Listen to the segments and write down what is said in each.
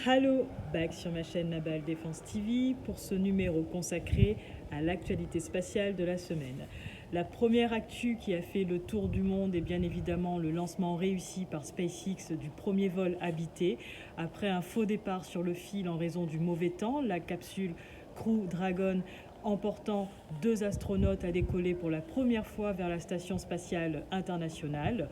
Hello, back sur ma chaîne Nabal Défense TV pour ce numéro consacré à l'actualité spatiale de la semaine. La première actu qui a fait le tour du monde est bien évidemment le lancement réussi par SpaceX du premier vol habité. Après un faux départ sur le fil en raison du mauvais temps, la capsule Crew Dragon emportant 2 astronautes a décollé pour la première fois vers la station spatiale internationale.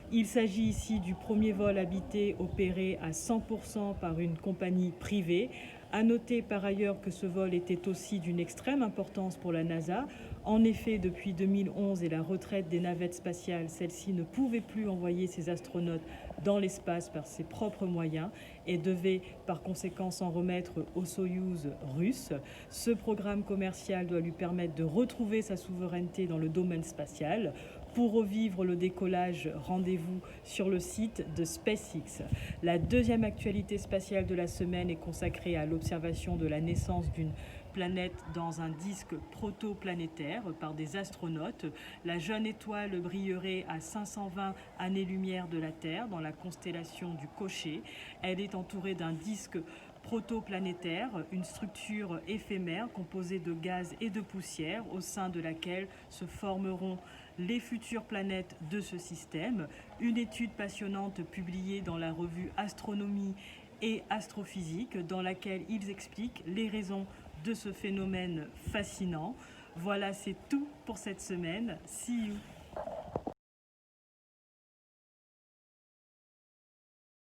Il s'agit ici du premier vol habité opéré à 100% par une compagnie privée. À noter par ailleurs que ce vol était aussi d'une extrême importance pour la NASA. En effet, depuis 2011 et la retraite des navettes spatiales, celle-ci ne pouvait plus envoyer ses astronautes dans l'espace par ses propres moyens et devait par conséquent s'en remettre au Soyouz russe. Ce programme commercial doit lui permettre de retrouver sa souveraineté dans le domaine spatial. Pour revivre le décollage, rendez-vous sur le site de SpaceX. La deuxième actualité spatiale de la semaine est consacrée à l'observation de la naissance d'une planète dans un disque protoplanétaire par des astronautes. La jeune étoile brillerait à 520 années-lumière de la Terre dans la constellation du Cocher. Elle est entourée d'un disque protoplanétaire, une structure éphémère composée de gaz et de poussière au sein de laquelle se formeront les futures planètes de ce système. Une étude passionnante publiée dans la revue Astronomie et Astrophysique dans laquelle ils expliquent les raisons de ce phénomène fascinant. Voilà, c'est tout pour cette semaine. See you!